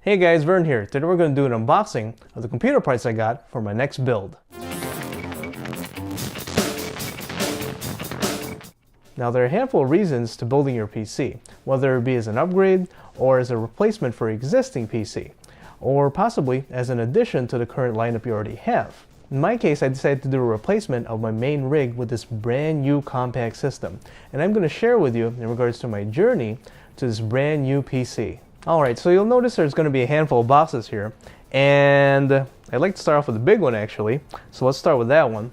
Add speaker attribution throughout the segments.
Speaker 1: Hey guys, Vern here. Today we're going to do an unboxing of the computer parts I got for my next build. Now there are a handful of reasons to building your PC, whether it be as an upgrade or as a replacement for an existing PC, or possibly as an addition to the current lineup you already have. In my case, I decided to do a replacement of my main rig with this brand new compact system, and I'm going to share with you in regards to my journey to this brand new PC. Alright, so you'll notice there's going to be a handful of boxes here, and I'd like to start off with the big one actually, so let's start with that one.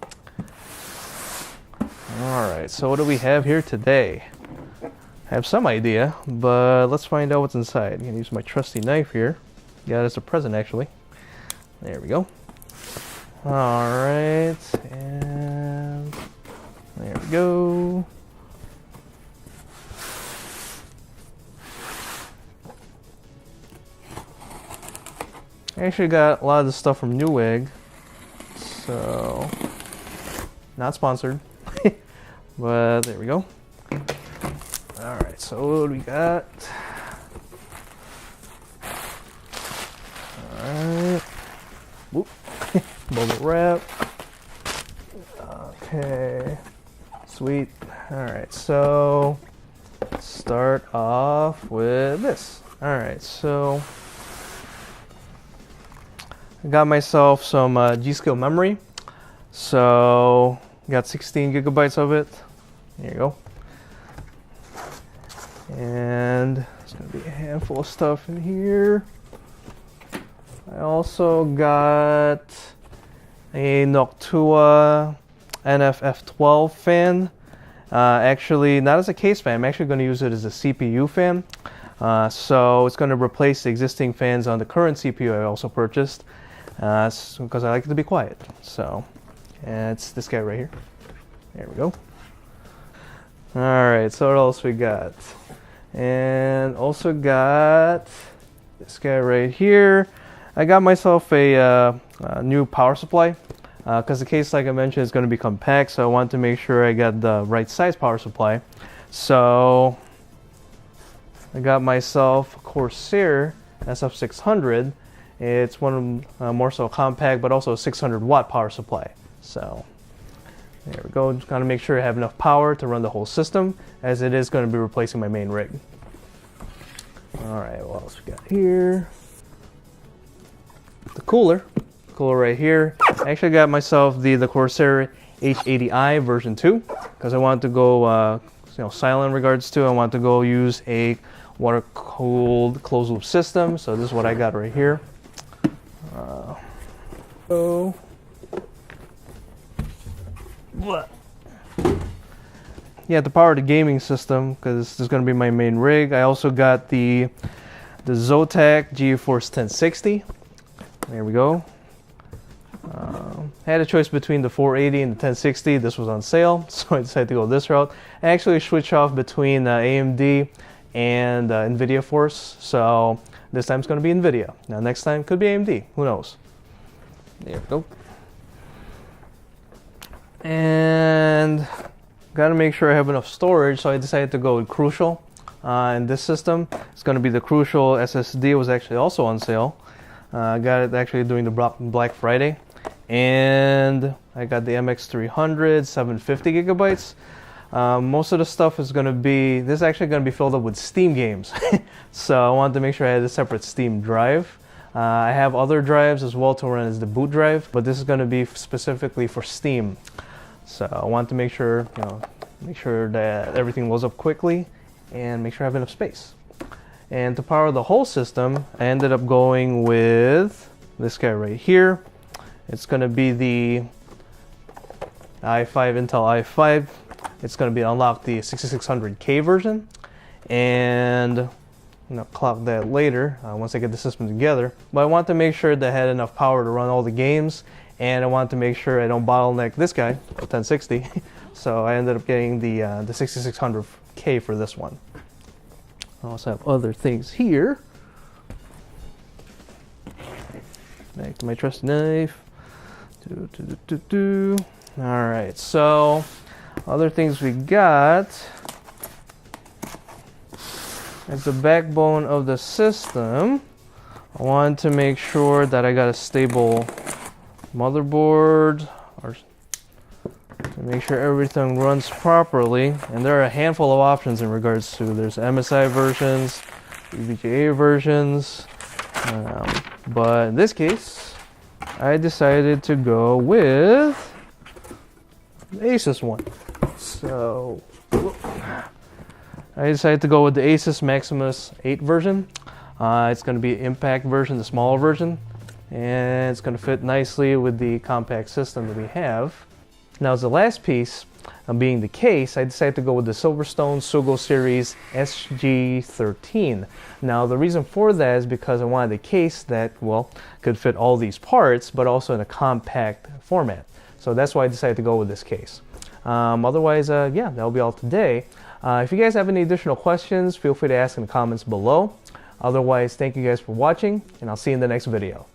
Speaker 1: Alright, so what do we have here today? I have some idea, but let's find out what's inside. I'm going to use my trusty knife here. Got it as a present actually. There we go. Alright, and there we go. I actually got a lot of this stuff from Newegg, so not sponsored, but there we go. Alright, so what do we got? Alright, whoop, bubble wrap. Okay, sweet. Alright, so let's start off with this. Alright, so I got myself some GSkill memory, so got 16 gigabytes of it. There you go. And there's going to be a handful of stuff in here. I also got a Noctua NF-F12 fan. Actually, not as a case fan, I'm actually going to use it as a CPU fan. So it's going to replace the existing fans on the current CPU I also purchased. Because I like it to be quiet. So, it's this guy right here. There we go. Alright, so what else we got? And also got this guy right here. I got myself a new power supply. Because the case, like I mentioned, is going to be compact. So I want to make sure I got the right size power supply. So, I got myself a Corsair SF600. It's one more so compact, but also a 600 watt power supply. So there we go. Just gotta make sure I have enough power to run the whole system, as it is going to be replacing my main rig. All right, what else we got here? The cooler right here. I actually got myself the Corsair H80i version 2 because I wanted to go silent in regards to. I want to go use a water-cooled closed-loop system. So this is what I got right here. Yeah, to power the gaming system, because this is going to be my main rig. I also got the Zotac GeForce 1060. There we go. I had a choice between the 480 and the 1060. This was on sale, so I decided to go this route. I actually switched off between AMD and NVIDIA Force, so this time it's going to be NVIDIA. Now next time could be AMD, who knows. There we go. And gotta make sure I have enough storage, so I decided to go with Crucial. In this system, it's going to be the Crucial SSD. It was actually also on sale. I got it actually during the Black Friday. And I got the MX300, 750 gigabytes. Most of the stuff is going to be, this is actually going to be filled up with Steam games. So I wanted to make sure I had a separate Steam drive. I have other drives as well to run as the boot drive, but this is going to be specifically for Steam. So I want to make sure, make sure that everything loads up quickly and make sure I have enough space. And to power the whole system, I ended up going with this guy right here. It's going to be the Intel i5. It's going to be unlocked the 6600K version, and clock that later once I get the system together. But I want to make sure that I had enough power to run all the games, and I want to make sure I don't bottleneck this guy, the 1060. So I ended up getting the 6600K for this one. I also have other things here. Back to my trusty knife. Alright, so other things we got as the backbone of the system I want to make sure that I got a stable motherboard, or to make sure everything runs properly. And there are a handful of options in regards to, there's MSI versions, EVGA versions, but in this case I decided to go with the Asus one. So I decided to go with the Asus Maximus 8 version. It's going to be impact version, the smaller version, and it's going to fit nicely with the compact system that we have. Now, as the last piece, being the case, I decided to go with the SilverStone Series SG13. Now, the reason for that is because I wanted a case that, well, could fit all these parts, but also in a compact format. So that's why I decided to go with this case. Otherwise, yeah, that'll be all today. If you guys have any additional questions, feel free to ask in the comments below. Otherwise, thank you guys for watching, and I'll see you in the next video.